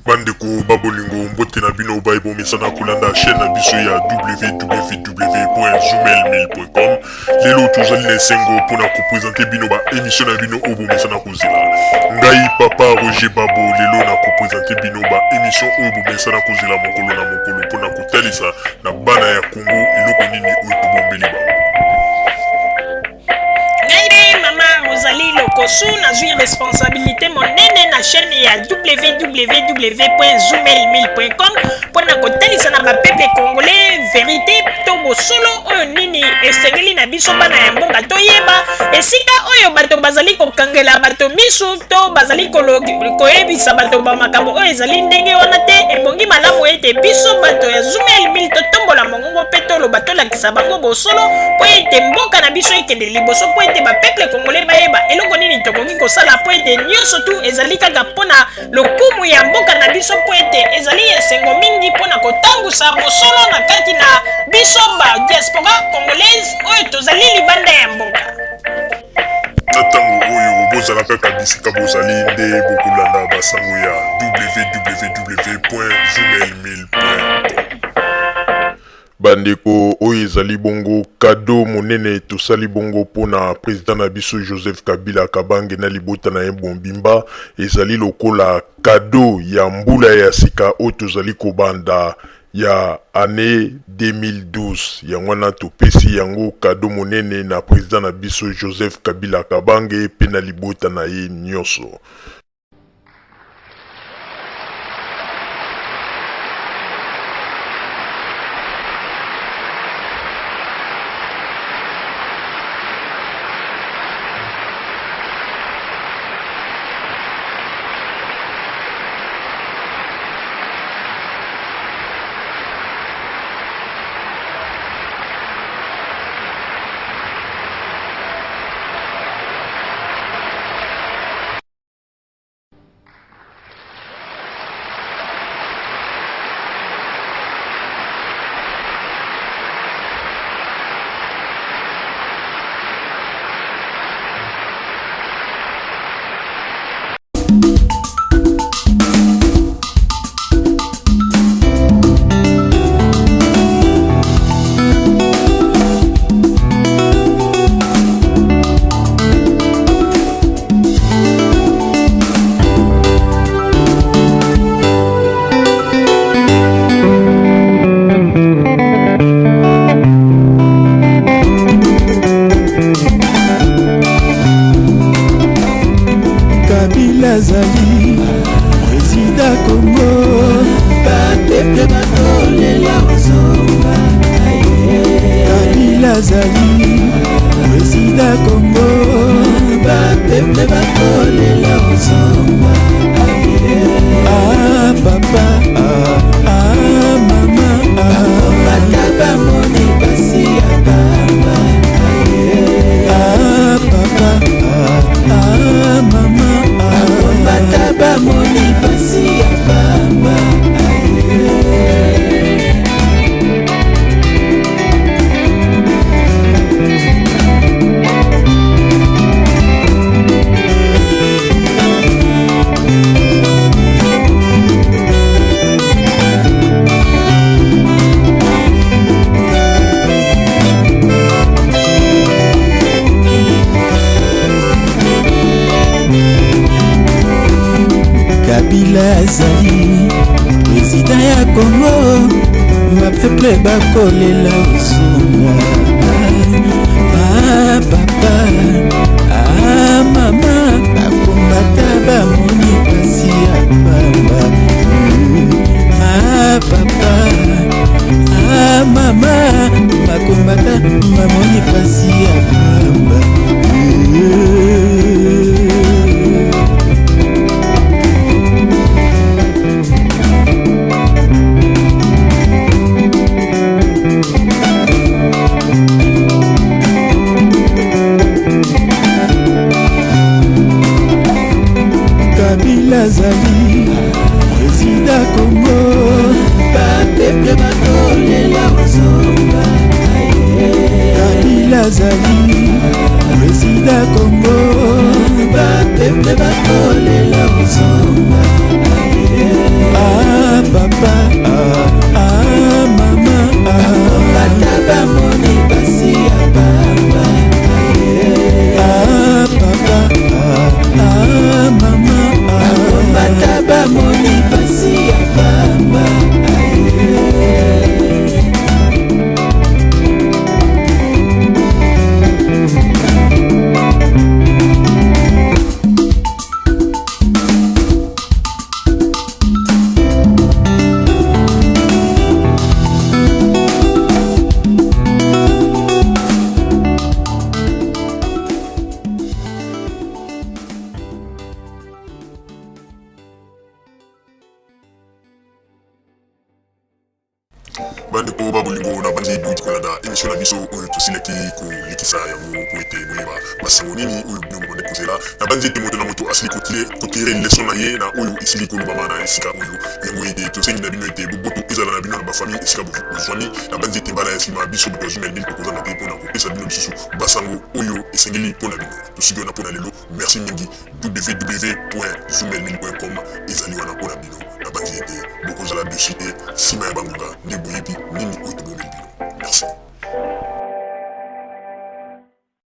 Bandeko babolingo mbote na bino baibo mesana kolanda chaîne na biso ya www.zoomel1000.com. Lelo tozali na esengo mpona kopresente bino ba émission na bino oyo bomesana kozela. Ngai papa Roger Babo lelo na kopresente bino ba émission oyo bomesana kozela mokolo na mokolo mpona kotalisa na bana ya Congo eloko nini oyo tobombeli bango. Ozali lokosu nazwi responsabilité monene na chaîne ya www.zoomel1000.com mpona kotalisa na bapeple congolais vérité to bosolo oyo nini esengeli na biso bana ya mboka toyeba esika oyo bato bazali kokangela bato misu to bazali koyebisa bato bamakambo oyo ezali ndenge wana te. Ebongi malamu ete biso bato ya Zoomel 1000 totombola mongongo mpe toloba tolakisa bango bosolo mpo ete mboka na biso ekende liboso mpo ete bapeple congolais bayeba eloko nini tokoki kosala mpo ete nyonso tu ezali kaka mpona lokumu ya mboka na biso mpo ete ezali esengo mingi mpona kotambusa bosolo na kati na biso ba diaspora congolaise oyo tozali libanda ya mboka. Na ntango oyo bozala kaka bisika bozali nde bokolanda basango ya www.zoomel1000.com. Bandeko oyo ezali bongo kado monene tosali bongo mpona président na biso Joseph Kabila Kabange na libota na ye Bombimba. Ezali lokola kado ya mbula ya sika oyo tozali kobanda ya année 2012 yango wana topesi yango kado monene na président na biso Joseph Kabila Kabange pe na libota na ye nyonso. Azali président Congo bapeple bakolela ozonga. Kabila azali président Congo bapeple bakolela ozonga. Ah papa ah mama bataba moni basi ya baba. Ah papa ah mama bataba moni basi ya baba. Kabila azali président ya Congo bapeple bakolela ozonga. Ah papa ah mama bakombata bamoni pasi ya baba. Ah papa ah mama bakombata bamoni pasi ya baba. Azali président Congo bapeple bakolela ozonga. Kabila azali président Congo bapeple bakolela ozonga. bamoni pasi ya pamba bandeko babolingo na bandi bouti kolanda émission na biso oyo tosilaki kolikisa yango po ete boyeba basango nini oyo bino bobande kozela na bandi ete moto na moto asili kotire leson na ye na oyo esili kolobama na esika oyo yango ete tosengi na bino ete boboto ezala na bino na bafamille esika bozwani na bandi ete mbala ya nsima biso boto azumel bino tokozanga te mpona kopesa bino lisusu basango oyo esengeli mpona bino tosiki wana mpona lelo merci mingi www.zumelmin.com ezali wana mpona bino na bandi ete bokozala dessus te nsima ya bangonga nde boyebi nini oyo tobomeli bino merci.